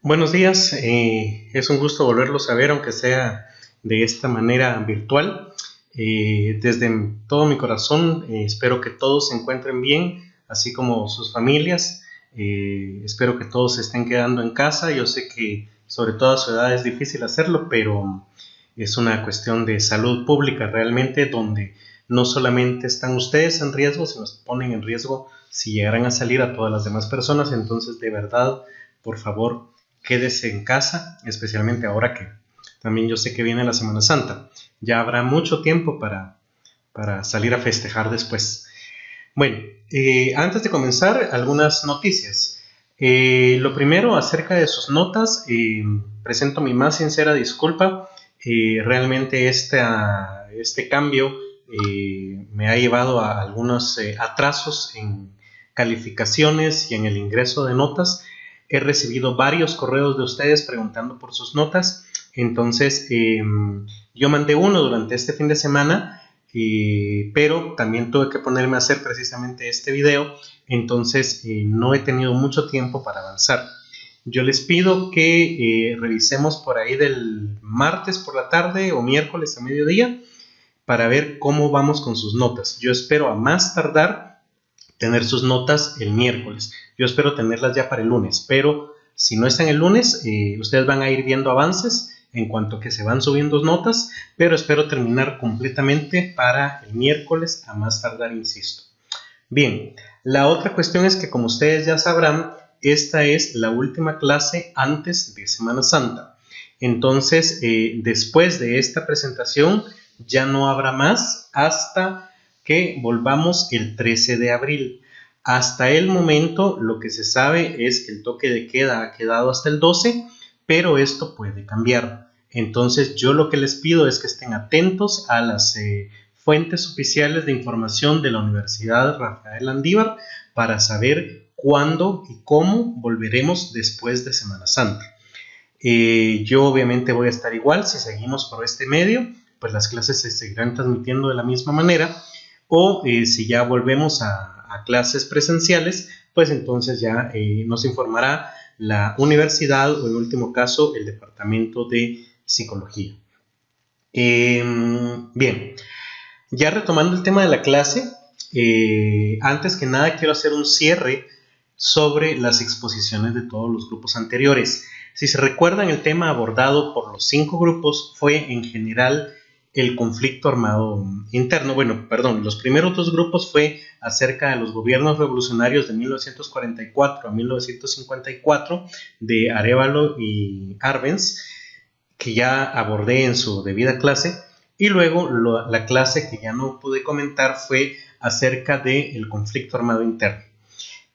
Buenos días, es un gusto volverlos a ver, aunque sea de esta manera virtual. Desde todo mi corazón, espero que todos se encuentren bien, así como sus familias. Espero que todos se estén quedando en casa. Yo sé que sobre todo a su edad es difícil hacerlo, pero es una cuestión de salud pública realmente, donde no solamente están ustedes en riesgo, sino se ponen en riesgo si llegaran a salir a todas las demás personas. Entonces, de verdad, por favor, quédese en casa, especialmente ahora que también yo sé que viene la Semana Santa. Ya habrá mucho tiempo para salir a festejar después. Bueno, antes de comenzar, algunas noticias. Lo primero, acerca de sus notas, presento mi más sincera disculpa. Realmente este cambio me ha llevado a algunos atrasos en calificaciones y en el ingreso de notas. He recibido varios correos de ustedes preguntando por sus notas. Entonces, yo mandé uno durante este fin de semana, pero también tuve que ponerme a hacer precisamente este video. Entonces, no he tenido mucho tiempo para avanzar. Yo les pido que revisemos por ahí del martes por la tarde o miércoles a mediodía para ver cómo vamos con sus notas. Yo espero a más tardar tener sus notas el miércoles. Yo espero tenerlas ya para el lunes, pero si no están el lunes, ustedes van a ir viendo avances en cuanto que se van subiendo notas, pero espero terminar completamente para el miércoles a más tardar, insisto. Bien, la otra cuestión es que, como ustedes ya sabrán, esta es la última clase antes de Semana Santa. Entonces, después de esta presentación, ya no habrá más hasta que volvamos el 13 de abril. Hasta el momento, lo que se sabe es que el toque de queda ha quedado hasta el 12, pero esto puede cambiar. Entonces, yo lo que les pido es que estén atentos a las fuentes oficiales de información de la Universidad Rafael Landívar para saber cuándo y cómo volveremos después de Semana Santa. Yo obviamente voy a estar igual si seguimos por este medio, pues las clases se seguirán transmitiendo de la misma manera, o si ya volvemos a clases presenciales, pues entonces ya nos informará la universidad o en último caso el departamento de psicología. Bien, ya retomando el tema de la clase, antes que nada quiero hacer un cierre sobre las exposiciones de todos los grupos anteriores. Si se recuerdan, el tema abordado por los 5 grupos fue en general el conflicto armado interno. Los primeros 2 grupos fue acerca de los gobiernos revolucionarios de 1944 a 1954 de Arévalo y Arbenz, que ya abordé en su debida clase. Y luego la clase que ya no pude comentar fue acerca del conflicto armado interno.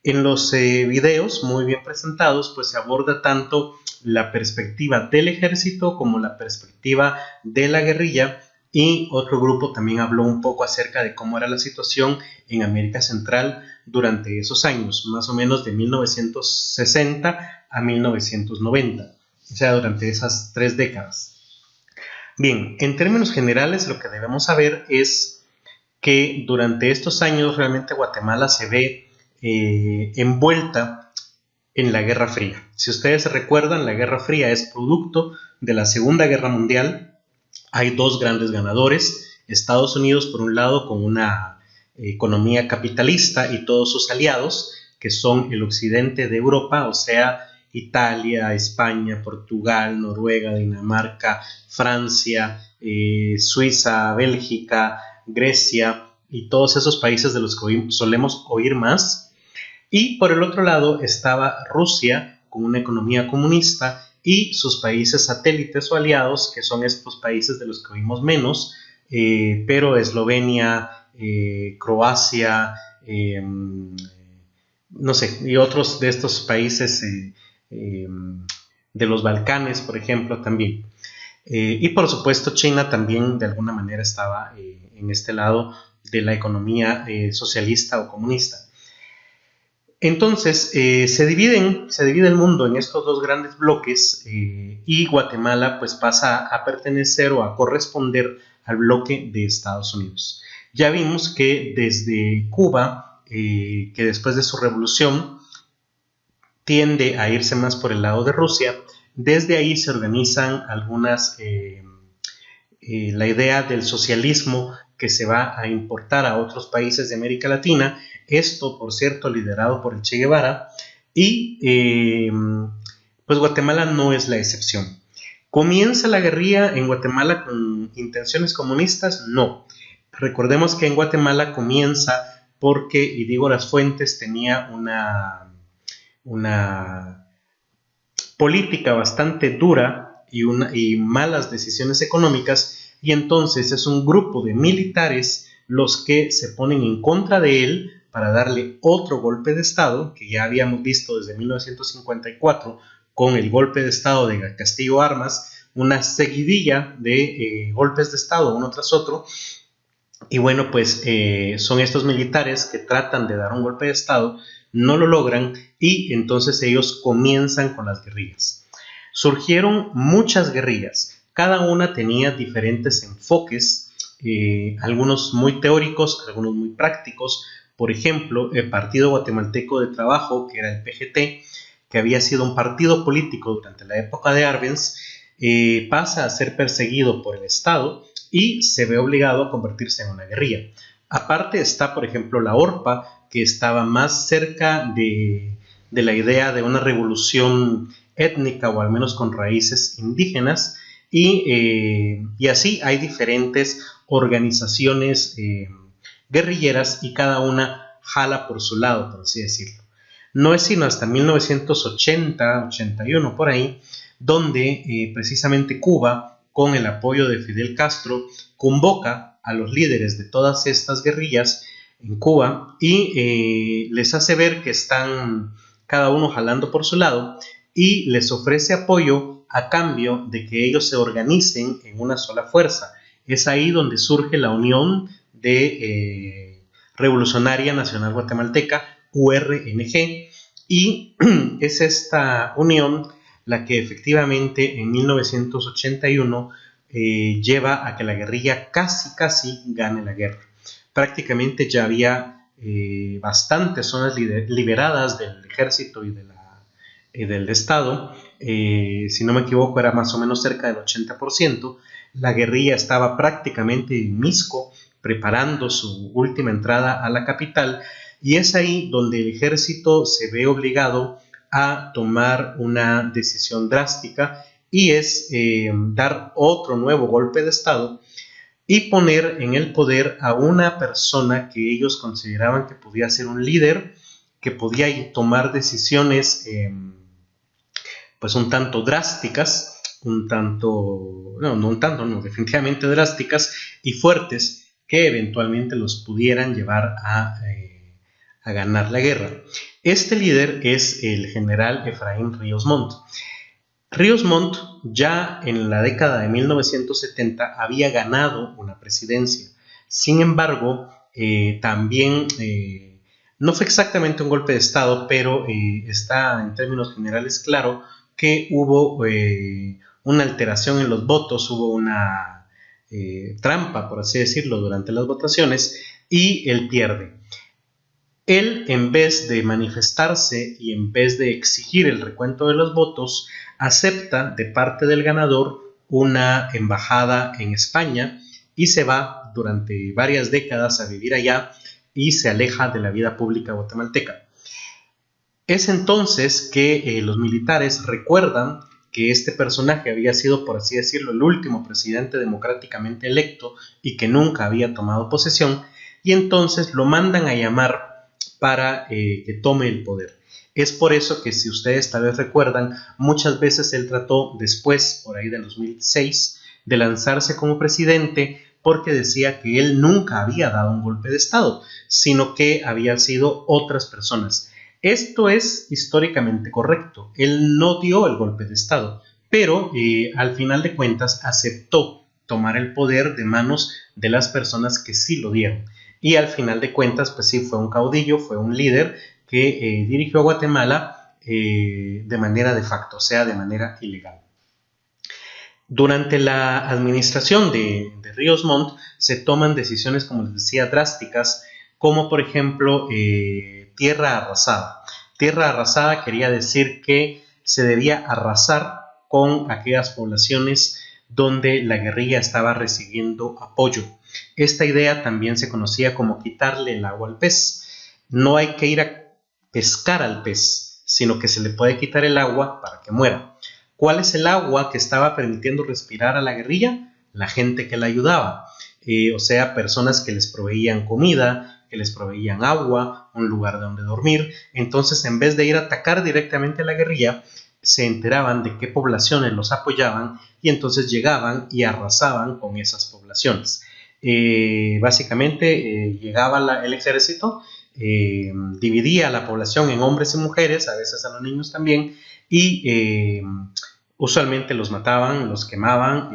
En los videos muy bien presentados, pues se aborda tanto la perspectiva del ejército como la perspectiva de la guerrilla, y otro grupo también habló un poco acerca de cómo era la situación en América Central durante esos años, más o menos de 1960 a 1990, o sea, durante esas 3 décadas. Bien, en términos generales, lo que debemos saber es que durante estos años realmente Guatemala se ve envuelta en la Guerra Fría. Si ustedes se recuerdan, la Guerra Fría es producto de la Segunda Guerra Mundial. Hay 2 grandes ganadores: Estados Unidos por un lado, con una economía capitalista, y todos sus aliados, que son el occidente de Europa, o sea, Italia, España, Portugal, Noruega, Dinamarca, Francia, Suiza, Bélgica, Grecia y todos esos países de los que solemos oír más. Y por el otro lado estaba Rusia, con una economía comunista, y sus países satélites o aliados, que son estos países de los que oímos menos, pero Eslovenia, Croacia, no sé, y otros de estos países de los Balcanes, por ejemplo, también. Y por supuesto China también de alguna manera estaba en este lado de la economía socialista o comunista. Entonces se divide el mundo en estos 2 grandes bloques, y Guatemala pues pasa a pertenecer o a corresponder al bloque de Estados Unidos. Ya vimos que desde Cuba, que después de su revolución tiende a irse más por el lado de Rusia. Desde ahí se organizan algunas, la idea del socialismo que se va a importar a otros países de América Latina, esto por cierto liderado por el Che Guevara, y pues Guatemala no es la excepción. ¿Comienza la guerrilla en Guatemala con intenciones comunistas? No. Recordemos que en Guatemala comienza porque, y digo las fuentes, tenía una política bastante dura y malas decisiones económicas, y entonces es un grupo de militares los que se ponen en contra de él para darle otro golpe de Estado, que ya habíamos visto desde 1954 con el golpe de Estado de Castillo Armas, una seguidilla de golpes de Estado uno tras otro. Y bueno, pues son estos militares que tratan de dar un golpe de Estado, no lo logran, y entonces ellos comienzan con las guerrillas. Surgieron muchas guerrillas, cada una tenía diferentes enfoques, algunos muy teóricos, algunos muy prácticos. Por ejemplo, el Partido Guatemalteco de Trabajo, que era el PGT, que había sido un partido político durante la época de Arbenz, pasa a ser perseguido por el Estado y se ve obligado a convertirse en una guerrilla. Aparte está, por ejemplo, la ORPA, que estaba más cerca de la idea de una revolución étnica, o al menos con raíces indígenas, y así hay diferentes organizaciones guerrilleras, y cada una jala por su lado, por así decirlo. No es sino hasta 1980, 81 por ahí, donde precisamente Cuba, con el apoyo de Fidel Castro, convoca a los líderes de todas estas guerrillas en Cuba y les hace ver que están cada uno jalando por su lado, y les ofrece apoyo a cambio de que ellos se organicen en una sola fuerza. Es ahí donde surge la Unión de Revolucionaria Nacional Guatemalteca, URNG, y es esta unión la que efectivamente en 1981 lleva a que la guerrilla casi gane la guerra. Prácticamente ya había bastantes zonas liberadas del ejército y del Estado. Si no me equivoco, era más o menos cerca del 80%. La guerrilla estaba prácticamente en Misco, preparando su última entrada a la capital, y es ahí donde el ejército se ve obligado a tomar una decisión drástica, y es dar otro nuevo golpe de Estado y poner en el poder a una persona que ellos consideraban que podía ser un líder, que podía tomar decisiones pues un tanto drásticas, definitivamente drásticas y fuertes, que eventualmente los pudieran llevar a ganar la guerra. Este líder es el general Efraín Ríos Montt. Ríos Montt ya en la década de 1970 había ganado una presidencia. Sin embargo, también no fue exactamente un golpe de Estado, pero está en términos generales claro que hubo una alteración en los votos, hubo una trampa, por así decirlo, durante las votaciones, y él pierde. Él, en vez de manifestarse y en vez de exigir el recuento de los votos, acepta de parte del ganador una embajada en España y se va durante varias décadas a vivir allá y se aleja de la vida pública guatemalteca. Es entonces que los militares recuerdan que este personaje había sido, por así decirlo, el último presidente democráticamente electo y que nunca había tomado posesión, y entonces lo mandan a llamar para que tome el poder. Es por eso que, si ustedes tal vez recuerdan, muchas veces él trató después, por ahí del 2006, de lanzarse como presidente, porque decía que él nunca había dado un golpe de Estado, sino que había sido otras personas. Esto es históricamente correcto. Él no dio el golpe de Estado, pero al final de cuentas aceptó tomar el poder de manos de las personas que sí lo dieron. Y al final de cuentas, pues sí, fue un caudillo, fue un líder que dirigió a Guatemala de manera de facto, o sea, de manera ilegal. Durante la administración de Ríos Montt se toman decisiones, como les decía, drásticas, como por ejemplo tierra arrasada. Tierra arrasada quería decir que se debía arrasar con aquellas poblaciones donde la guerrilla estaba recibiendo apoyo. Esta idea también se conocía como quitarle el agua al pez. No hay que ir a pescar al pez, sino que se le puede quitar el agua para que muera. ¿Cuál es el agua que estaba permitiendo respirar a la guerrilla? La gente que la ayudaba, o sea, personas que les proveían comida, que les proveían agua, un lugar donde dormir. Entonces, en vez de ir a atacar directamente a la guerrilla, se enteraban de qué poblaciones los apoyaban y entonces llegaban y arrasaban con esas poblaciones. Básicamente llegaba el ejército, dividía a la población en hombres y mujeres, a veces a los niños también, y usualmente los mataban, los quemaban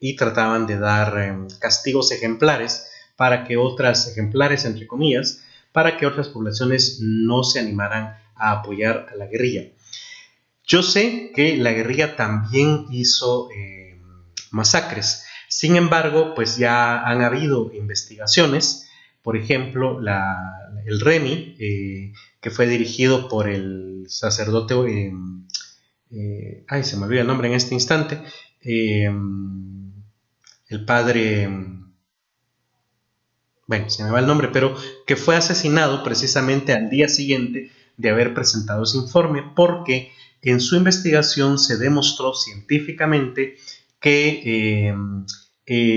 y trataban de dar castigos ejemplares para que ejemplares entre comillas, para que otras poblaciones no se animaran a apoyar a la guerrilla. Yo sé que la guerrilla también hizo masacres, sin embargo, pues ya han habido investigaciones, por ejemplo, el REMI, que fue dirigido por el sacerdote, se me olvida el nombre en este instante, el padre, bueno, se me va el nombre, pero que fue asesinado precisamente al día siguiente de haber presentado ese informe, porque en su investigación se demostró científicamente que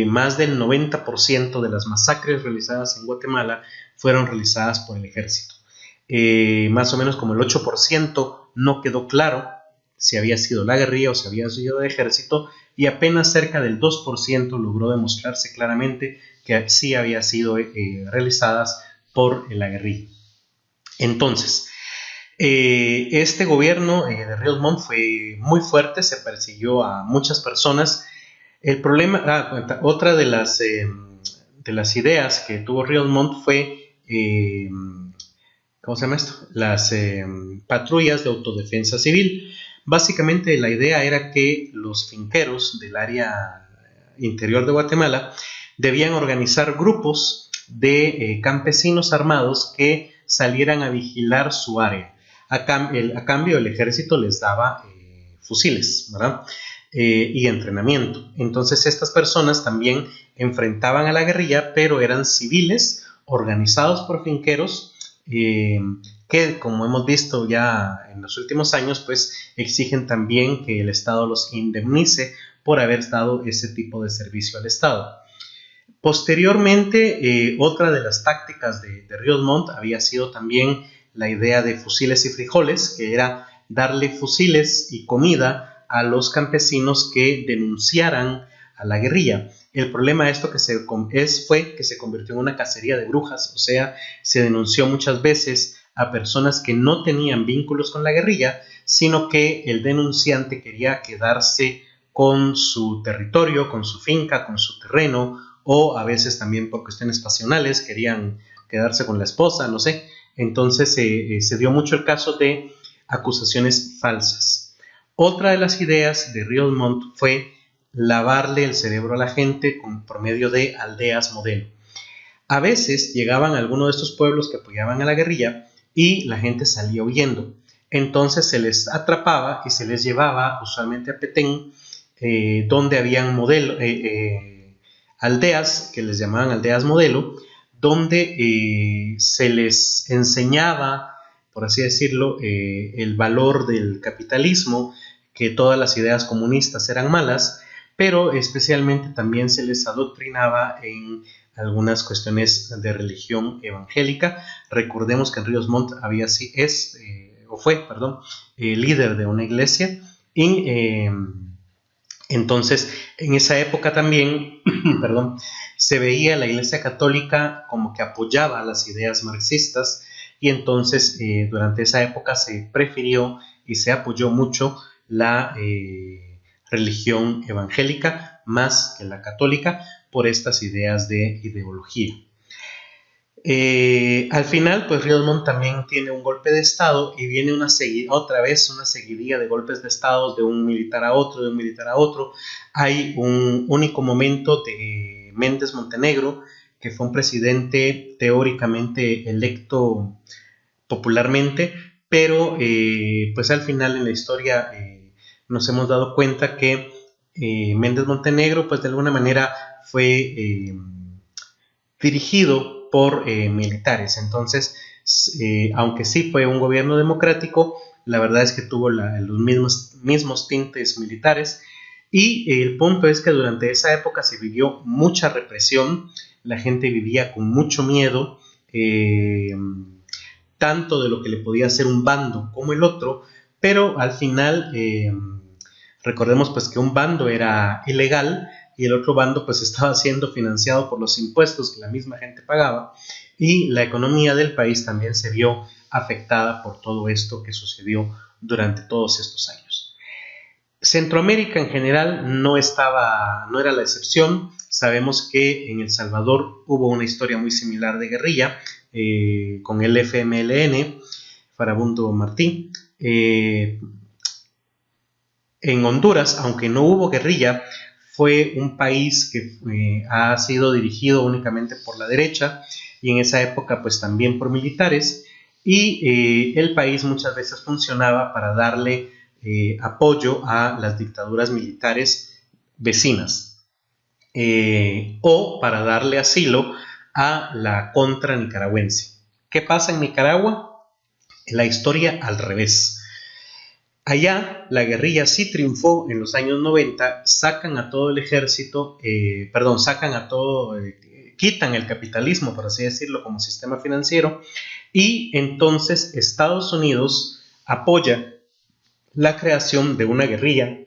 más del 90% de las masacres realizadas en Guatemala fueron realizadas por el ejército. Más o menos como el 8% no quedó claro si había sido la guerrilla o si había sido el ejército, y apenas cerca del 2% logró demostrarse claramente que sí había sido realizadas por la guerrilla. Entonces, este gobierno de Ríos Montt fue muy fuerte, se persiguió a muchas personas. El problema, otra de las ideas que tuvo Ríos Montt fue, ¿cómo se llama esto? Las patrullas de autodefensa civil. Básicamente la idea era que los finqueros del área interior de Guatemala debían organizar grupos de campesinos armados que salieran a vigilar su área. A cambio, el ejército les daba fusiles, ¿verdad? Y entrenamiento. Entonces estas personas también enfrentaban a la guerrilla, pero eran civiles organizados por finqueros que, como hemos visto ya en los últimos años, pues exigen también que el Estado los indemnice por haber dado ese tipo de servicio al Estado. Posteriormente, otra de las tácticas de Ríos Montt había sido también la idea de fusiles y frijoles, que era darle fusiles y comida a los campesinos que denunciaran a la guerrilla. El problema de esto fue que se convirtió en una cacería de brujas, o sea, se denunció muchas veces a personas que no tenían vínculos con la guerrilla, sino que el denunciante quería quedarse con su territorio, con su finca, con su terreno, o a veces también por cuestiones pasionales querían quedarse con la esposa, no sé. Entonces se dio mucho el caso de acusaciones falsas. Otra de las ideas de Ríos Montt fue lavarle el cerebro a la gente por medio de aldeas modelo. A veces llegaban a alguno de estos pueblos que apoyaban a la guerrilla y la gente salía huyendo. Entonces se les atrapaba y se les llevaba usualmente a Petén, donde habían aldeas que les llamaban aldeas modelo, donde se les enseñaba, por así decirlo, el valor del capitalismo, que todas las ideas comunistas eran malas, pero especialmente también se les adoctrinaba en algunas cuestiones de religión evangélica. Recordemos que en Ríos Montt fue líder de una iglesia, y entonces en esa época también se veía la Iglesia Católica como que apoyaba las ideas marxistas, y entonces durante esa época se prefirió y se apoyó mucho la religión evangélica más que la católica por estas ideas de ideología. Al final, pues Ríos Montt también tiene un golpe de estado y viene otra vez una seguidilla de golpes de estado de un militar a otro, de un militar a otro. Hay un único momento de Méndez Montenegro, que fue un presidente teóricamente electo popularmente, pero pues al final en la historia nos hemos dado cuenta que Méndez Montenegro pues de alguna manera fue dirigido por militares. Entonces, aunque sí fue un gobierno democrático, la verdad es que tuvo los mismos tintes militares, y el punto es que durante esa época se vivió mucha represión, la gente vivía con mucho miedo, tanto de lo que le podía hacer un bando como el otro, pero al final recordemos pues que un bando era ilegal y el otro bando pues estaba siendo financiado por los impuestos que la misma gente pagaba, y la economía del país también se vio afectada por todo esto que sucedió durante todos estos años. Centroamérica en general no era la excepción. Sabemos que en El Salvador hubo una historia muy similar de guerrilla con el FMLN, Farabundo Martí. En Honduras, aunque no hubo guerrilla, fue un país que ha sido dirigido únicamente por la derecha, y en esa época pues también por militares, y el país muchas veces funcionaba para darle apoyo a las dictaduras militares vecinas, o para darle asilo a la contra nicaragüense. ¿Qué pasa en Nicaragua? La historia al revés. Allá la guerrilla sí triunfó en los años 90, sacan a todo el ejército, quitan el capitalismo, por así decirlo, como sistema financiero, y entonces Estados Unidos apoya la creación de una guerrilla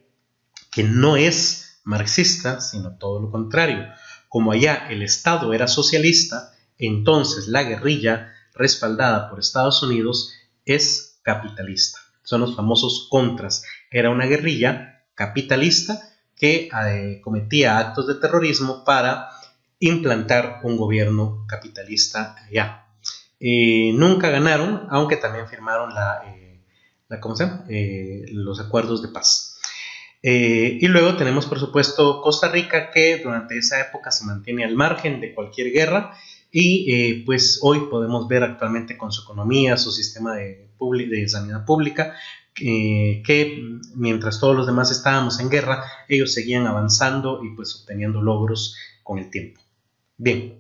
que no es marxista, sino todo lo contrario. Como allá el Estado era socialista, entonces la guerrilla respaldada por Estados Unidos es capitalista. Son los famosos contras. Era una guerrilla capitalista que cometía actos de terrorismo para implantar un gobierno capitalista allá. Nunca ganaron, aunque también firmaron los acuerdos de paz. Y luego tenemos por supuesto Costa Rica, que durante esa época se mantiene al margen de cualquier guerra, y pues hoy podemos ver actualmente con su economía, su sistema de sanidad pública, que mientras todos los demás estábamos en guerra, ellos seguían avanzando y pues obteniendo logros con el tiempo. Bien,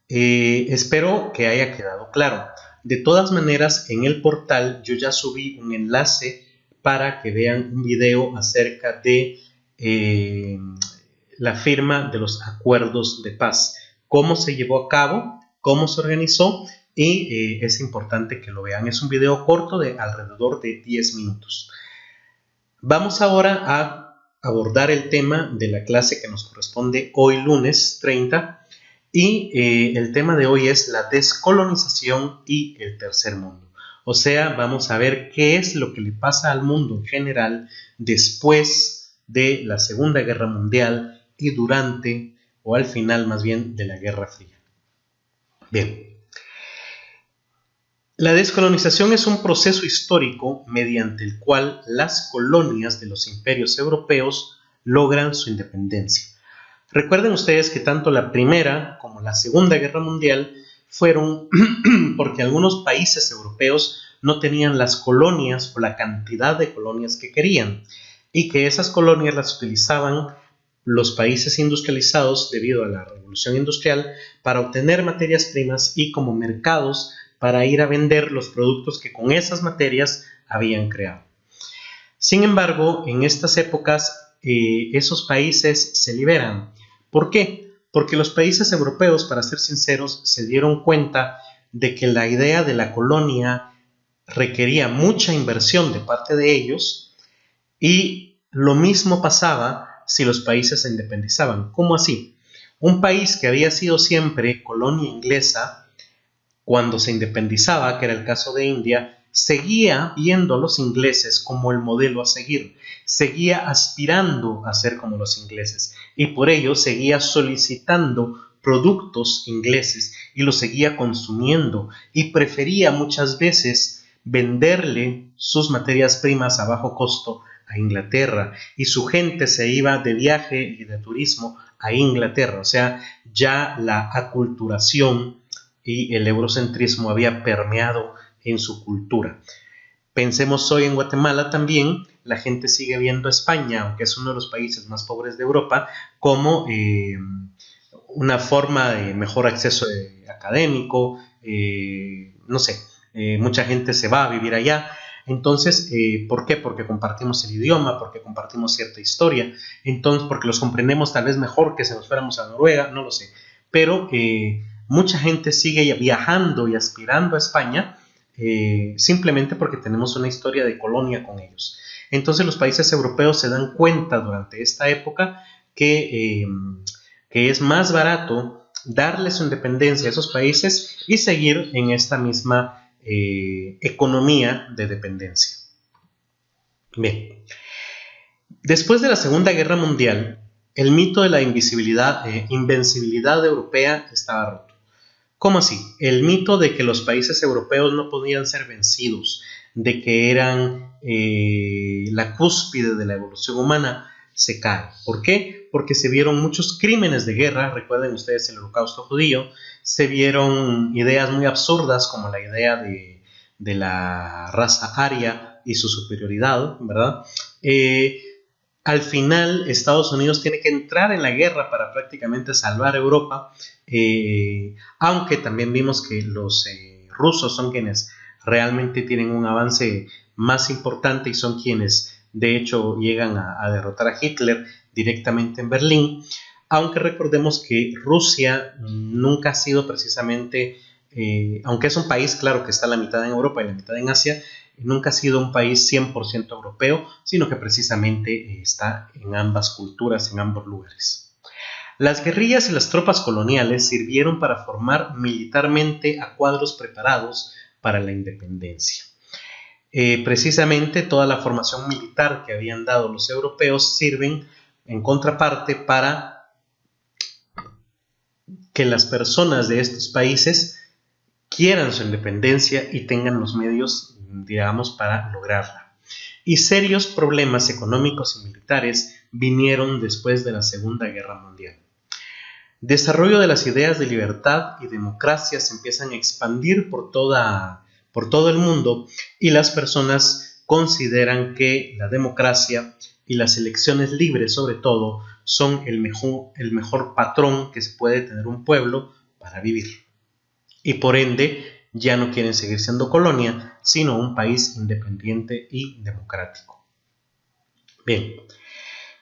espero que haya quedado claro. De todas maneras, en el portal yo ya subí un enlace para que vean un video acerca de la firma de los acuerdos de paz, cómo se llevó a cabo, cómo se organizó, y es importante que lo vean. Es un video corto de alrededor de 10 minutos. Vamos ahora a abordar el tema de la clase que nos corresponde hoy lunes 30, y el tema de hoy es la descolonización y el tercer mundo. O sea, vamos a ver qué es lo que le pasa al mundo en general después de la Segunda Guerra Mundial y durante, o al final más bien, de la Guerra Fría. Bien. La descolonización es un proceso histórico mediante el cual las colonias de los imperios europeos logran su independencia. Recuerden ustedes que tanto la Primera como la Segunda Guerra Mundial fueron porque algunos países europeos no tenían las colonias o la cantidad de colonias que querían, y que esas colonias las utilizaban los países industrializados debido a la revolución industrial para obtener materias primas y como mercados para ir a vender los productos que con esas materias habían creado. Sin embargo, en estas épocas esos países se liberan. ¿Por qué? Porque los países europeos, para ser sinceros, se dieron cuenta de que la idea de la colonia requería mucha inversión de parte de ellos, y lo mismo pasaba si los países se independizaban. ¿Cómo así? Un país que había sido siempre colonia inglesa, cuando se independizaba, que era el caso de India, seguía viendo a los ingleses como el modelo a seguir, seguía aspirando a ser como los ingleses, y por ello seguía solicitando productos ingleses y los seguía consumiendo, y prefería muchas veces venderle sus materias primas a bajo costo a Inglaterra, y su gente se iba de viaje y de turismo a Inglaterra. O sea, ya la aculturación y el eurocentrismo había permeado en su cultura. Pensemos hoy en Guatemala también, la gente sigue viendo a España, aunque es uno de los países más pobres de Europa, como una forma de mejor acceso académico, no sé, mucha gente se va a vivir allá. Entonces, ¿por qué? Porque compartimos el idioma, porque compartimos cierta historia, entonces porque los comprendemos tal vez mejor que si nos fuéramos a Noruega, no lo sé, pero mucha gente sigue viajando y aspirando a España simplemente porque tenemos una historia de colonia con ellos. Entonces los países europeos se dan cuenta durante esta época que es más barato darle su independencia a esos países y seguir en esta misma economía de dependencia. Bien, después de la Segunda Guerra Mundial, el mito de la invencibilidad europea estaba roto. ¿Cómo así? El mito de que los países europeos no podían ser vencidos, de que eran la cúspide de la evolución humana, se cae. ¿Por qué? Porque se vieron muchos crímenes de guerra, recuerden ustedes el Holocausto judío, se vieron ideas muy absurdas como la idea de la raza aria y su superioridad, ¿verdad? Al final, Estados Unidos tiene que entrar en la guerra para prácticamente salvar Europa, aunque también vimos que los rusos son quienes realmente tienen un avance más importante y son quienes de hecho llegan a derrotar a Hitler directamente en Berlín, aunque recordemos que Rusia nunca ha sido precisamente, aunque es un país, claro, que está la mitad en Europa y la mitad en Asia, nunca ha sido un país 100% europeo, sino que precisamente está en ambas culturas, en ambos lugares. Las guerrillas y las tropas coloniales sirvieron para formar militarmente a cuadros preparados para la independencia. Precisamente toda la formación militar que habían dado los europeos sirven en contraparte para que las personas de estos países quieran su independencia y tengan los medios, digamos, para lograrla. Y serios problemas económicos y militares vinieron después de la Segunda Guerra Mundial. Desarrollo de las ideas de libertad y democracia se empiezan a expandir por todo el mundo y las personas consideran que la democracia y las elecciones libres, sobre todo, son el mejor patrón que se puede tener un pueblo para vivir. Y por ende ya no quieren seguir siendo colonia, sino un país independiente y democrático. Bien,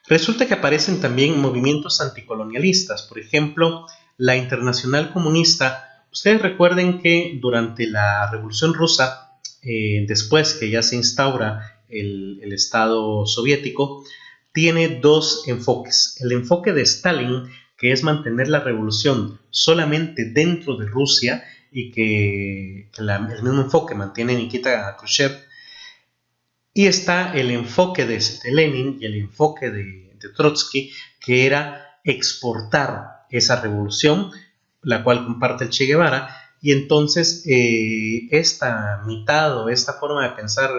resulta que aparecen también movimientos anticolonialistas, por ejemplo, la Internacional Comunista. Ustedes recuerden que durante la Revolución Rusa, después que ya se instaura el Estado soviético, tiene dos enfoques. El enfoque de Stalin, que es mantener la revolución solamente dentro de Rusia, y que el mismo enfoque mantiene Nikita Khrushchev, y está el enfoque de Lenin y el enfoque de Trotsky, que era exportar esa revolución, la cual comparte el Che Guevara, y entonces esta mitad o esta forma de pensar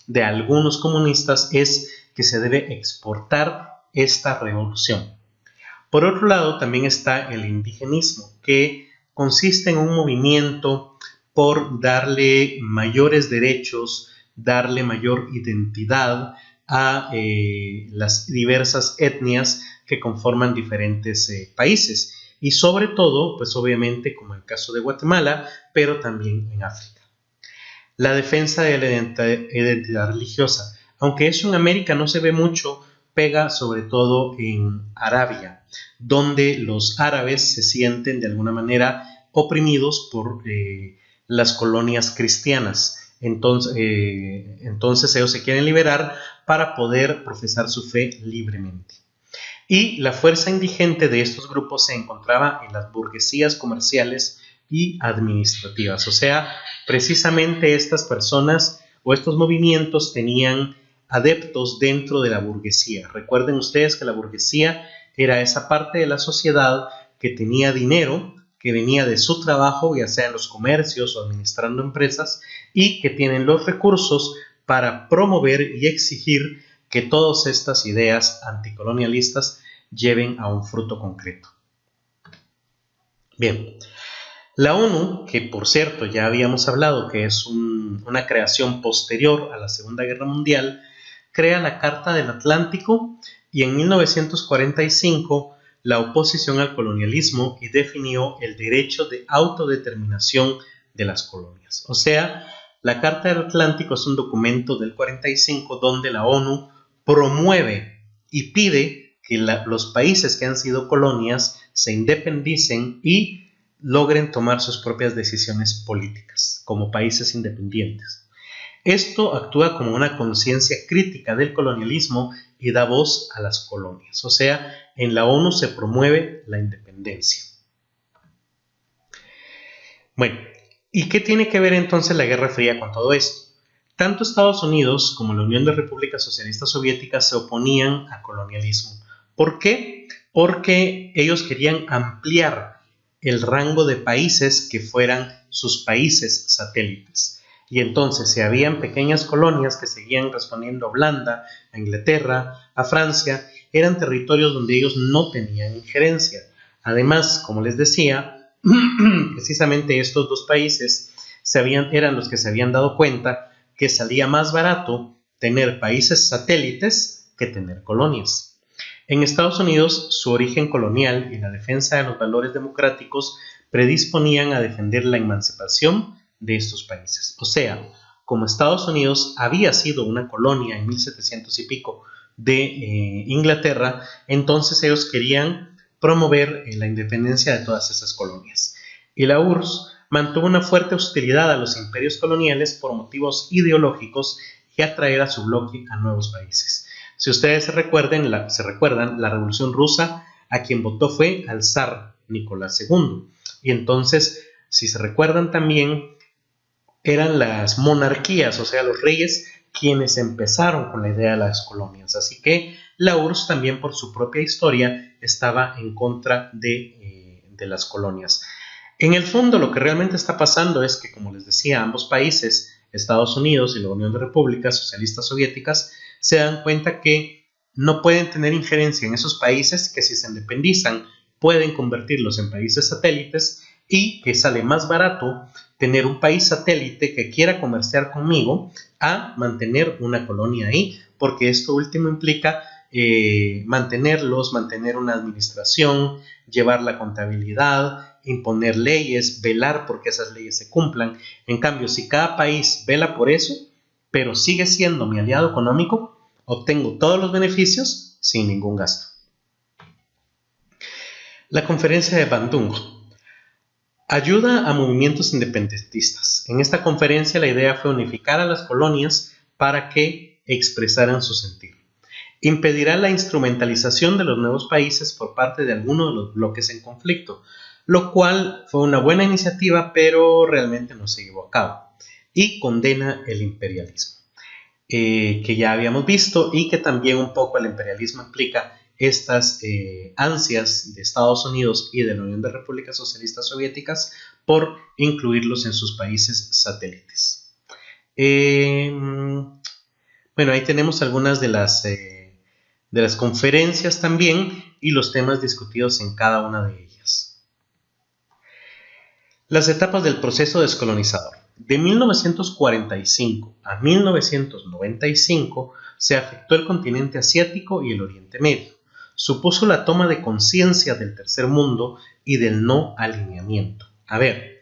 de algunos comunistas es que se debe exportar esta revolución. Por otro lado, también está el indigenismo, que consiste en un movimiento por darle mayores derechos, darle mayor identidad a las diversas etnias que conforman diferentes países. Y sobre todo, pues obviamente, como en el caso de Guatemala, pero también en África. La defensa de la identidad religiosa, aunque eso en América no se ve mucho, pega sobre todo en Arabia, donde los árabes se sienten de alguna manera oprimidos por las colonias cristianas. Entonces ellos se quieren liberar para poder profesar su fe libremente. Y la fuerza indigente de estos grupos se encontraba en las burguesías comerciales y administrativas. O sea, precisamente estas personas o estos movimientos tenían adeptos dentro de la burguesía. Recuerden ustedes que la burguesía era esa parte de la sociedad que tenía dinero, que venía de su trabajo, ya sea en los comercios o administrando empresas, y que tienen los recursos para promover y exigir que todas estas ideas anticolonialistas lleven a un fruto concreto. Bien, La ONU, que por cierto ya habíamos hablado que es una creación posterior a la Segunda Guerra Mundial, crea la Carta del Atlántico y en 1945 la oposición al colonialismo y definió el derecho de autodeterminación de las colonias. O sea, la Carta del Atlántico es un documento del 45 donde la ONU promueve y pide que los países que han sido colonias se independicen y logren tomar sus propias decisiones políticas como países independientes. Esto actúa como una conciencia crítica del colonialismo y da voz a las colonias. O sea, en la ONU se promueve la independencia. Bueno, ¿y qué tiene que ver entonces la Guerra Fría con todo esto? Tanto Estados Unidos como la Unión de Repúblicas Socialistas Soviéticas se oponían al colonialismo. ¿Por qué? Porque ellos querían ampliar el rango de países que fueran sus países satélites. Y entonces, si habían pequeñas colonias que seguían respondiendo a Holanda, a Inglaterra, a Francia, eran territorios donde ellos no tenían injerencia. Además, como les decía, precisamente estos dos países eran los que se habían dado cuenta que salía más barato tener países satélites que tener colonias. En Estados Unidos, su origen colonial y la defensa de los valores democráticos predisponían a defender la emancipación de estos países. O sea, como Estados Unidos había sido una colonia en 1700 y pico de Inglaterra, entonces ellos querían promover la independencia de todas esas colonias. Y la URSS mantuvo una fuerte hostilidad a los imperios coloniales por motivos ideológicos y atraer a su bloque a nuevos países. Si ustedes se recuerdan, la Revolución Rusa, a quien votó fue al zar Nicolás II. Y entonces, si se recuerdan también, eran las monarquías, o sea, los reyes, quienes empezaron con la idea de las colonias. Así que la URSS también, por su propia historia, estaba en contra de las colonias. En el fondo, lo que realmente está pasando es que, como les decía, ambos países, Estados Unidos y la Unión de Repúblicas Socialistas Soviéticas, se dan cuenta que no pueden tener injerencia en esos países, que si se independizan pueden convertirlos en países satélites y que sale más barato tener un país satélite que quiera comerciar conmigo a mantener una colonia ahí, porque esto último implica mantener una administración, llevar la contabilidad, imponer leyes, velar porque esas leyes se cumplan. En cambio, si cada país vela por eso, pero sigue siendo mi aliado económico, obtengo todos los beneficios sin ningún gasto. La conferencia de Bandung ayuda a movimientos independentistas. En esta conferencia la idea fue unificar a las colonias para que expresaran su sentir. Impedirá la instrumentalización de los nuevos países por parte de alguno de los bloques en conflicto, lo cual fue una buena iniciativa, pero realmente no se llevó a cabo. Y condena el imperialismo, que ya habíamos visto, y que también un poco el imperialismo implica estas ansias de Estados Unidos y de la Unión de Repúblicas Socialistas Soviéticas por incluirlos en sus países satélites. Bueno, ahí tenemos algunas de las conferencias también y los temas discutidos en cada una de ellas. Las etapas del proceso descolonizador. De 1945 a 1995 se afectó el continente asiático y el Oriente Medio. Supuso la toma de conciencia del tercer mundo y del no alineamiento. A ver,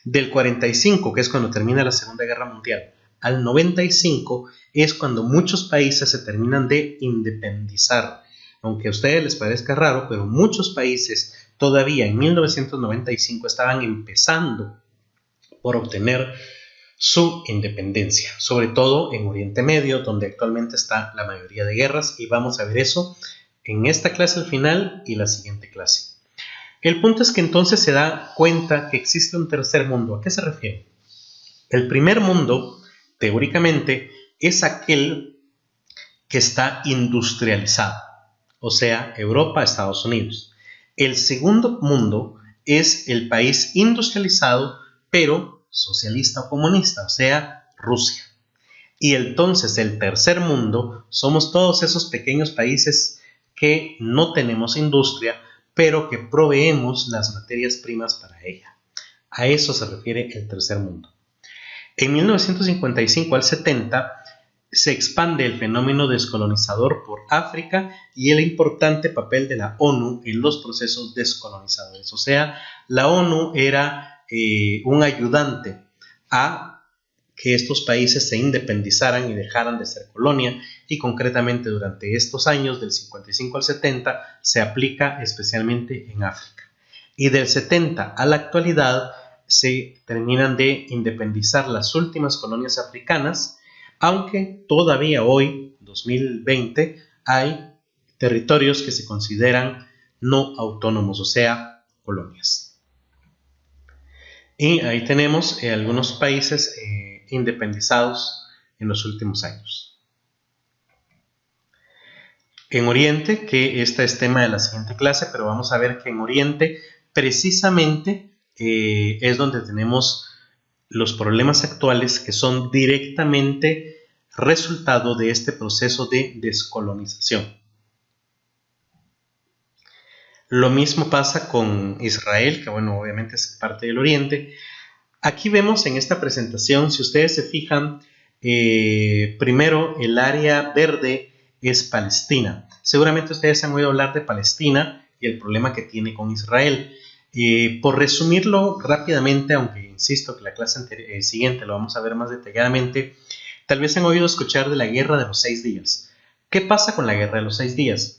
del 45, que es cuando termina la Segunda Guerra Mundial, al 95 es cuando muchos países se terminan de independizar. Aunque a ustedes les parezca raro, pero muchos países todavía en 1995 estaban empezando por obtener su independencia, sobre todo en Oriente Medio, donde actualmente está la mayoría de guerras, y vamos a ver eso en esta clase al final y la siguiente clase. El punto es que entonces se da cuenta que existe un tercer mundo. ¿A qué se refiere? El primer mundo, teóricamente, es aquel que está industrializado, o sea, Europa, Estados Unidos. El segundo mundo es el país industrializado, pero socialista o comunista, o sea, Rusia. Y entonces el tercer mundo somos todos esos pequeños países que no tenemos industria, pero que proveemos las materias primas para ella. A eso se refiere el tercer mundo. En 1955 al 70 se expande el fenómeno descolonizador por África y el importante papel de la ONU en los procesos descolonizadores. O sea, la ONU era un ayudante a que estos países se independizaran y dejaran de ser colonia, y concretamente durante estos años del 55 al 70 se aplica especialmente en África. Y del 70 a la actualidad se terminan de independizar las últimas colonias africanas, aunque todavía hoy, 2020, hay territorios que se consideran no autónomos, o sea, colonias. Y ahí tenemos algunos países independizados en los últimos años. En Oriente, que este es tema de la siguiente clase, pero vamos a ver que en Oriente precisamente es donde tenemos los problemas actuales que son directamente resultado de este proceso de descolonización. Lo mismo pasa con Israel, que bueno, obviamente es parte del Oriente. Aquí vemos en esta presentación, si ustedes se fijan, primero el área verde es Palestina. Seguramente ustedes han oído hablar de Palestina y el problema que tiene con Israel. Por resumirlo rápidamente, aunque insisto que la clase siguiente lo vamos a ver más detalladamente, tal vez han oído escuchar de la Guerra de los 6 días. ¿Qué pasa con la Guerra de los 6 días?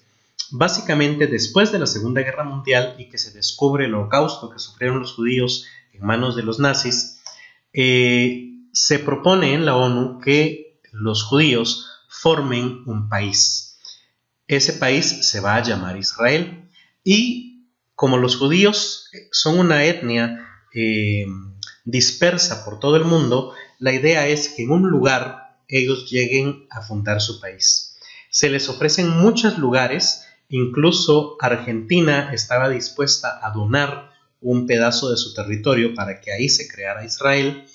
Básicamente, después de la Segunda Guerra Mundial y que se descubre el holocausto que sufrieron los judíos en manos de los nazis, se propone en la ONU que los judíos formen un país. Ese país se va a llamar Israel, y como los judíos son una etnia dispersa por todo el mundo, la idea es que en un lugar ellos lleguen a fundar su país. Se les ofrecen muchos lugares, incluso Argentina estaba dispuesta a donar un pedazo de su territorio para que ahí se creara Israel,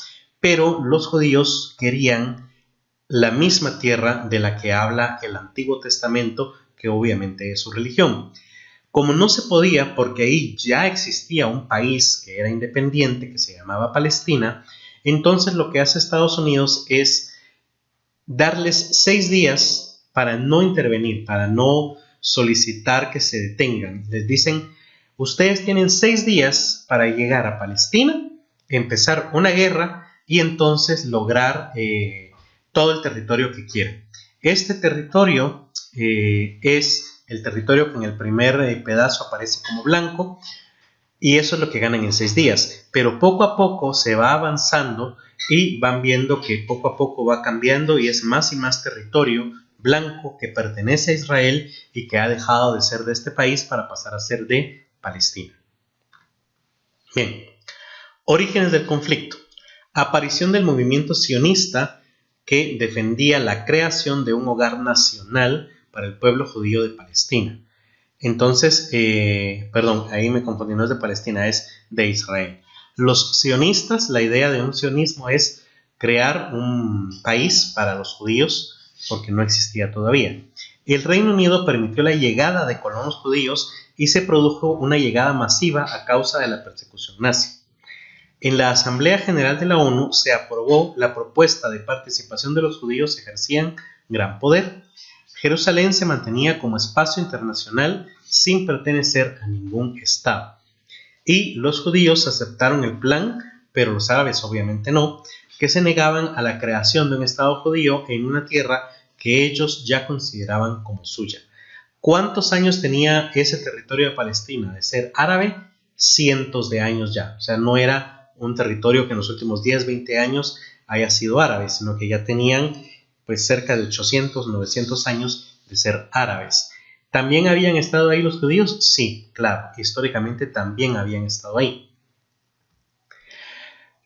pero los judíos querían la misma tierra de la que habla el Antiguo Testamento, que obviamente es su religión. Como no se podía, porque ahí ya existía un país que era independiente, que se llamaba Palestina, entonces lo que hace Estados Unidos es darles 6 días para no intervenir, para no solicitar que se detengan. Les dicen, ustedes tienen 6 días para llegar a Palestina, empezar una guerra y entonces lograr todo el territorio que quieren. Este territorio es el territorio que en el primer pedazo aparece como blanco, y eso es lo que ganan en 6 días. Pero poco a poco se va avanzando y van viendo que poco a poco va cambiando y es más y más territorio blanco que pertenece a Israel y que ha dejado de ser de este país para pasar a ser de Palestina. Bien, orígenes del conflicto. Aparición del movimiento sionista que defendía la creación de un hogar nacional para el pueblo judío de Palestina. Entonces, ahí me confundí, no es de Palestina, es de Israel. Los sionistas, la idea de un sionismo es crear un país para los judíos, porque no existía todavía. El Reino Unido permitió la llegada de colonos judíos y se produjo una llegada masiva a causa de la persecución nazi. En la Asamblea General de la ONU se aprobó la propuesta de participación de los judíos que ejercían gran poder. Jerusalén se mantenía como espacio internacional sin pertenecer a ningún estado. Y los judíos aceptaron el plan, pero los árabes obviamente no, que se negaban a la creación de un estado judío en una tierra que ellos ya consideraban como suya. ¿Cuántos años tenía ese territorio de Palestina de ser árabe? Cientos de años ya. O sea, no era un territorio que en los últimos 10, 20 años haya sido árabe, sino que ya tenían pues cerca de 800, 900 años de ser árabes. ¿También habían estado ahí los judíos? Sí, claro, históricamente también habían estado ahí.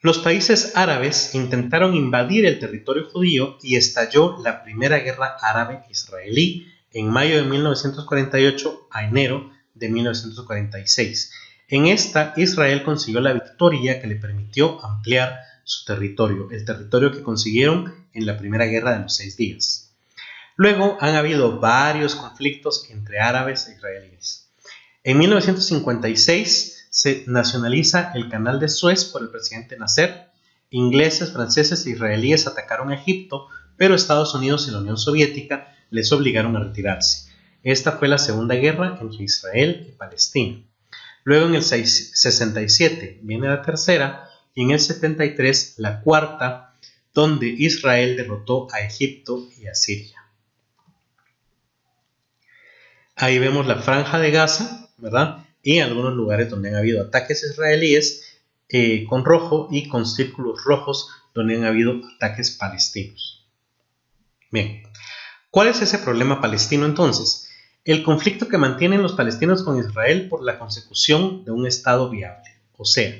Los países árabes intentaron invadir el territorio judío y estalló la Primera Guerra Árabe-Israelí en mayo de 1948 a enero de 1946. En esta, Israel consiguió la victoria que le permitió ampliar su territorio, el territorio que consiguieron en la Primera Guerra de los 6 días. Luego han habido varios conflictos entre árabes e israelíes. En 1956 se nacionaliza el canal de Suez por el presidente Nasser. Ingleses, franceses e israelíes atacaron a Egipto, pero Estados Unidos y la Unión Soviética les obligaron a retirarse. Esta fue la segunda guerra entre Israel y Palestina. Luego en el 67 viene la tercera y en el 73 la cuarta, donde Israel derrotó a Egipto y a Siria. Ahí vemos la franja de Gaza, ¿verdad? Y algunos lugares donde han habido ataques israelíes con rojo y con círculos rojos donde han habido ataques palestinos. Bien, ¿cuál es ese problema palestino entonces? El conflicto que mantienen los palestinos con Israel por la consecución de un Estado viable. O sea,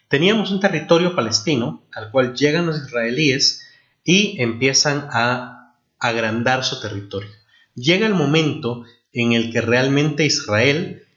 teníamos un territorio palestino al cual llegan los israelíes y empiezan a agrandar su territorio. Llega el momento en el que realmente Israel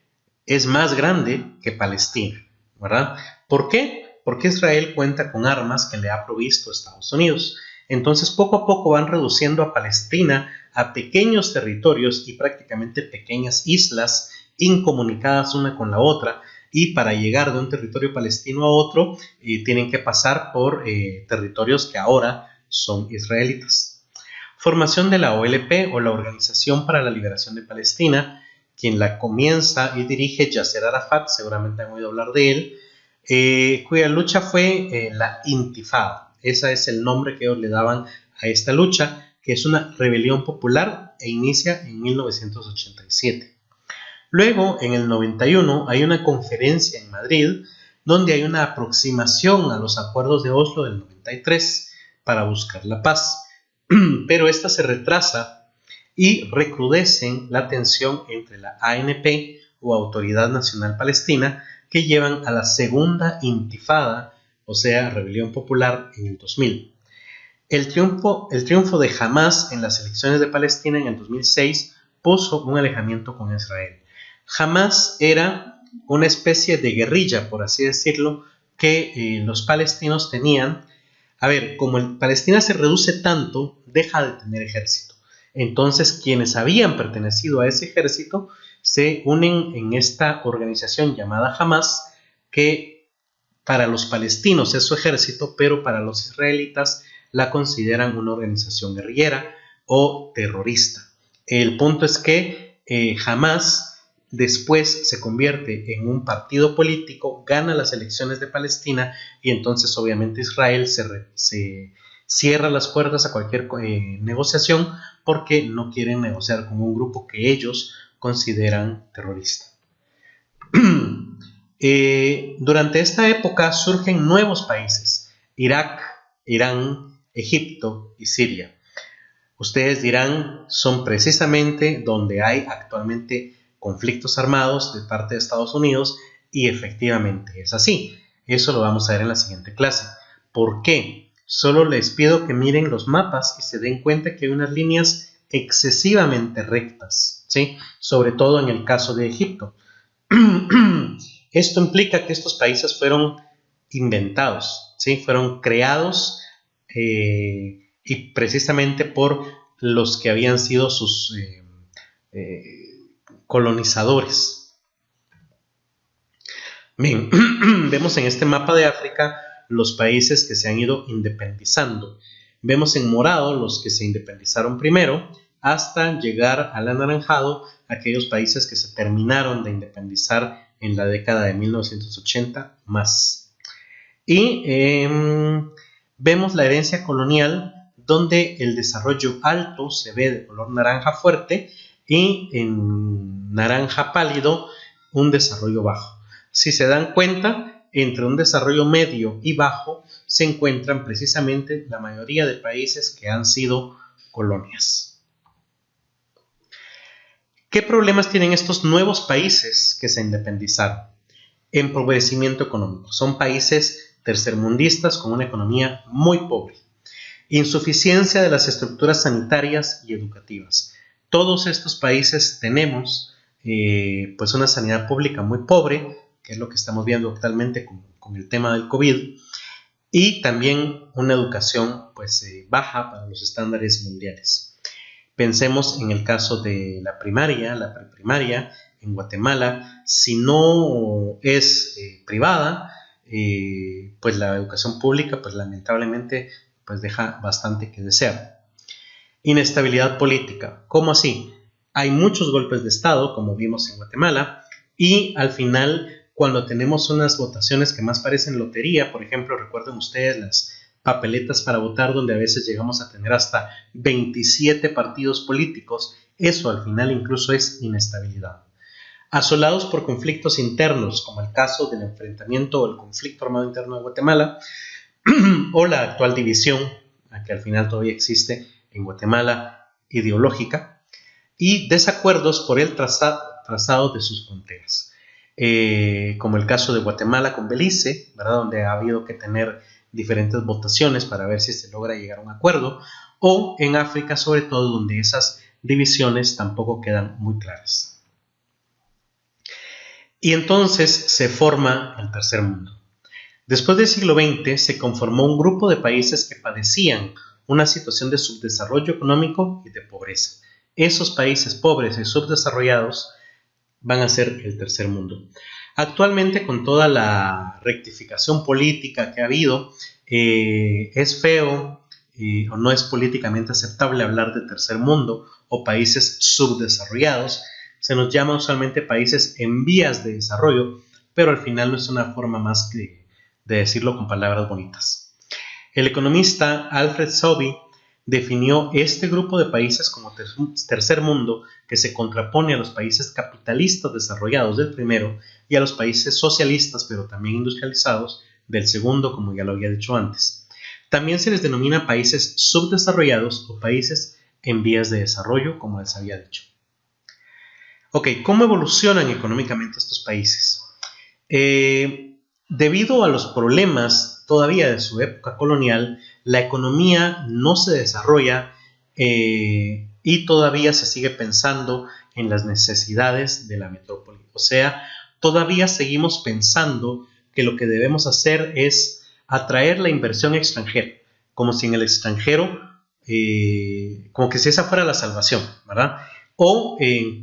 es más grande que Palestina, ¿verdad? ¿Por qué? Porque Israel cuenta con armas que le ha provisto Estados Unidos. Entonces, poco a poco van reduciendo a Palestina a pequeños territorios y prácticamente pequeñas islas incomunicadas una con la otra, y para llegar de un territorio palestino a otro tienen que pasar por territorios que ahora son israelitas. Formación de la OLP, o la Organización para la Liberación de Palestina, quien la comienza y dirige Yasser Arafat, seguramente han oído hablar de él, cuya lucha fue la Intifada. Ese es el nombre que ellos le daban a esta lucha, que es una rebelión popular e inicia en 1987. Luego, en el 91, hay una conferencia en Madrid donde hay una aproximación a los acuerdos de Oslo del 93 para buscar la paz, pero esta se retrasa y recrudecen la tensión entre la ANP, o Autoridad Nacional Palestina, que llevan a la segunda Intifada, o sea, rebelión popular, en el 2000. El triunfo de Hamás en las elecciones de Palestina en el 2006 puso un alejamiento con Israel. Hamás era una especie de guerrilla, por así decirlo, que los palestinos tenían. A ver, como Palestina se reduce tanto, deja de tener ejército. Entonces, quienes habían pertenecido a ese ejército se unen en esta organización llamada Hamás, que para los palestinos es su ejército, pero para los israelitas la consideran una organización guerrillera o terrorista. El punto es que Hamás después se convierte en un partido político, gana las elecciones de Palestina, y entonces obviamente Israel se cierra las puertas a cualquier negociación, porque no quieren negociar con un grupo que ellos consideran terrorista. Durante esta época surgen nuevos países: Irak, Irán, Egipto y Siria. Ustedes dirán, son precisamente donde hay actualmente conflictos armados de parte de Estados Unidos, y efectivamente es así. Eso lo vamos a ver en la siguiente clase. ¿Por qué? Solo les pido que miren los mapas y se den cuenta que hay unas líneas excesivamente rectas, ¿sí? Sobre todo en el caso de Egipto. Esto implica que estos países fueron inventados, ¿sí? Fueron creados y precisamente por los que habían sido sus colonizadores. Bien, vemos en este mapa de África los países que se han ido independizando. Vemos en morado los que se independizaron primero, hasta llegar al anaranjado aquellos países que se terminaron de independizar en la década de 1980 más. Y vemos la herencia colonial, donde el desarrollo alto se ve de color naranja fuerte y en naranja pálido un desarrollo bajo. Si se dan cuenta, entre un desarrollo medio y bajo se encuentran precisamente la mayoría de países que han sido colonias. ¿Qué problemas tienen estos nuevos países que se independizaron? Empobrecimiento económico. Son países tercermundistas con una economía muy pobre. Insuficiencia de las estructuras sanitarias y educativas. Todos estos países tenemos pues una sanidad pública muy pobre, que es lo que estamos viendo actualmente con el tema del COVID, y también una educación pues baja para los estándares mundiales. Pensemos en el caso de la primaria, la preprimaria, en Guatemala, si no es privada, pues la educación pública, pues lamentablemente, pues deja bastante que desear. Inestabilidad política. ¿Cómo así? Hay muchos golpes de Estado, como vimos en Guatemala, y al final, cuando tenemos unas votaciones que más parecen lotería, por ejemplo, recuerden ustedes las papeletas para votar, donde a veces llegamos a tener hasta 27 partidos políticos, eso al final incluso es inestabilidad. Asolados por conflictos internos, como el caso del enfrentamiento o el conflicto armado interno de Guatemala, o la actual división, que al final todavía existe en Guatemala, ideológica, y desacuerdos por el trazado de sus fronteras, como el caso de Guatemala con Belice, ¿verdad? Donde ha habido que tener diferentes votaciones para ver si se logra llegar a un acuerdo, o en África sobre todo, donde esas divisiones tampoco quedan muy claras. Y entonces se forma el tercer mundo. Después del siglo XX se conformó un grupo de países que padecían una situación de subdesarrollo económico y de pobreza. Esos países pobres y subdesarrollados van a ser el tercer mundo. Actualmente, con toda la rectificación política que ha habido, es feo o no es políticamente aceptable hablar de tercer mundo o países subdesarrollados. Se nos llama usualmente países en vías de desarrollo, pero al final no es una forma más que de decirlo con palabras bonitas. El economista Alfred Sobey definió este grupo de países como tercer mundo, que se contrapone a los países capitalistas desarrollados del primero y a los países socialistas, pero también industrializados, del segundo, como ya lo había dicho antes. También se les denomina países subdesarrollados o países en vías de desarrollo, como les había dicho. Ok, ¿cómo evolucionan económicamente estos países? Debido a los problemas todavía de su época colonial, la economía no se desarrolla y todavía se sigue pensando en las necesidades de la metrópoli. O sea, todavía seguimos pensando que lo que debemos hacer es atraer la inversión extranjera, como si en el extranjero, como que si esa fuera la salvación, ¿verdad? O en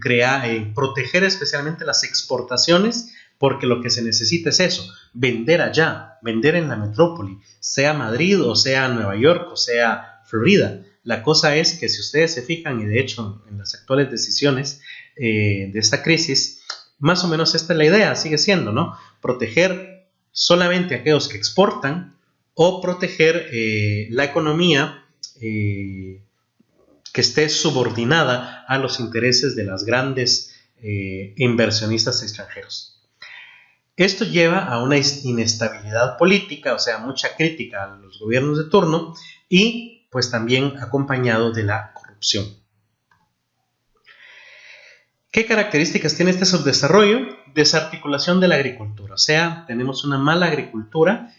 proteger especialmente las exportaciones, porque lo que se necesita es eso, vender allá, vender en la metrópoli, sea Madrid o sea Nueva York o sea Florida. La cosa es que si ustedes se fijan, y de hecho en las actuales decisiones de esta crisis, más o menos esta es la idea, sigue siendo, ¿no? Proteger solamente a aquellos que exportan o proteger la economía que esté subordinada a los intereses de las grandes inversionistas extranjeros. Esto lleva a una inestabilidad política, o sea, mucha crítica a los gobiernos de turno y pues también acompañado de la corrupción. ¿Qué características tiene este subdesarrollo? Desarticulación de la agricultura, o sea, tenemos una mala agricultura,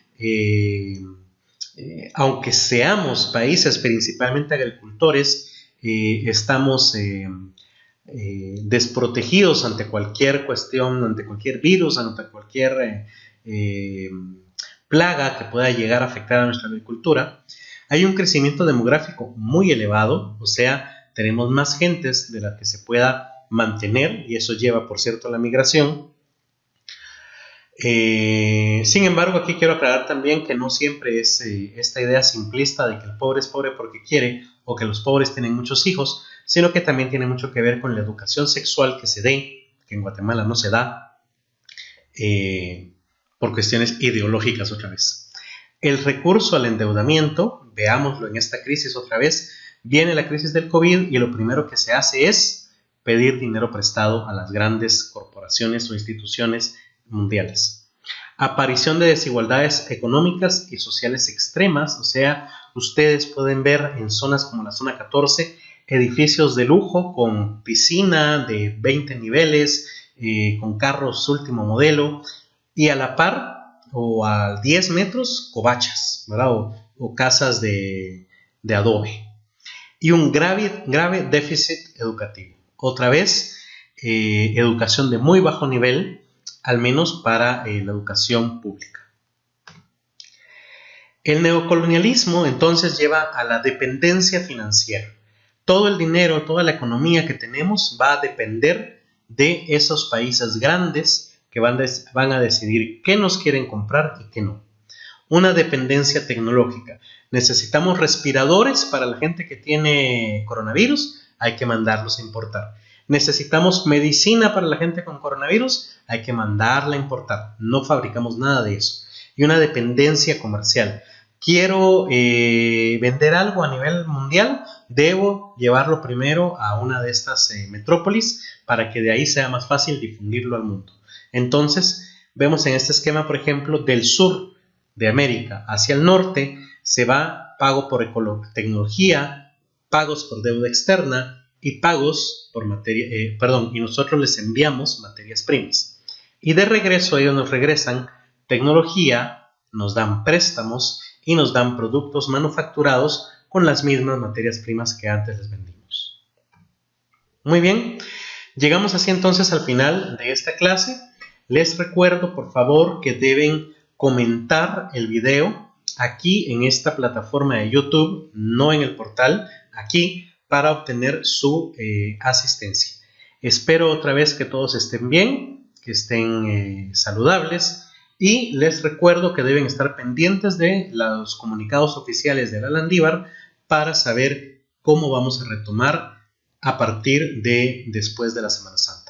aunque seamos países principalmente agricultores, estamos desprotegidos ante cualquier cuestión, ante cualquier virus, ante cualquier plaga que pueda llegar a afectar a nuestra agricultura. Hay un crecimiento demográfico muy elevado, o sea, tenemos más gentes de las que se pueda mantener, y eso lleva, por cierto, a la migración. Sin embargo, aquí quiero aclarar también que no siempre es esta idea simplista de que el pobre es pobre porque quiere, o que los pobres tienen muchos hijos, sino que también tiene mucho que ver con la educación sexual que se dé, que en Guatemala no se da, por cuestiones ideológicas otra vez. El recurso al endeudamiento, veámoslo en esta crisis otra vez, viene la crisis del COVID y lo primero que se hace es pedir dinero prestado a las grandes corporaciones o instituciones mundiales. Aparición de desigualdades económicas y sociales extremas, o sea, ustedes pueden ver en zonas como la zona 14 edificios de lujo con piscina de 20 niveles, con carros último modelo, y a la par o a 10 metros covachas, ¿verdad? O casas de adobe. Y un grave déficit educativo. Otra vez, educación de muy bajo nivel, al menos para la educación pública. El neocolonialismo entonces lleva a la dependencia financiera. Todo el dinero, toda la economía que tenemos va a depender de esos países grandes que van a decidir qué nos quieren comprar y qué no. Una dependencia tecnológica. Necesitamos respiradores para la gente que tiene coronavirus, hay que mandarlos a importar. Necesitamos medicina para la gente con coronavirus, hay que mandarla a importar. No fabricamos nada de eso. Y una dependencia comercial. Quiero vender algo a nivel mundial, debo llevarlo primero a una de estas metrópolis para que de ahí sea más fácil difundirlo al mundo. Entonces, vemos en este esquema, por ejemplo, del sur de América hacia el norte, se va pago por tecnología, pagos por deuda externa y pagos por y nosotros les enviamos materias primas. Y de regreso ellos nos regresan tecnología, nos dan préstamos y nos dan productos manufacturados con las mismas materias primas que antes les vendimos. Muy bien, llegamos así entonces al final de esta clase. Les recuerdo, por favor, que deben comentar el video aquí en esta plataforma de YouTube, no en el portal, aquí, para obtener su asistencia. Espero otra vez que todos estén bien, que estén saludables, y les recuerdo que deben estar pendientes de los comunicados oficiales de la Landívar para saber cómo vamos a retomar a partir de después de la Semana Santa.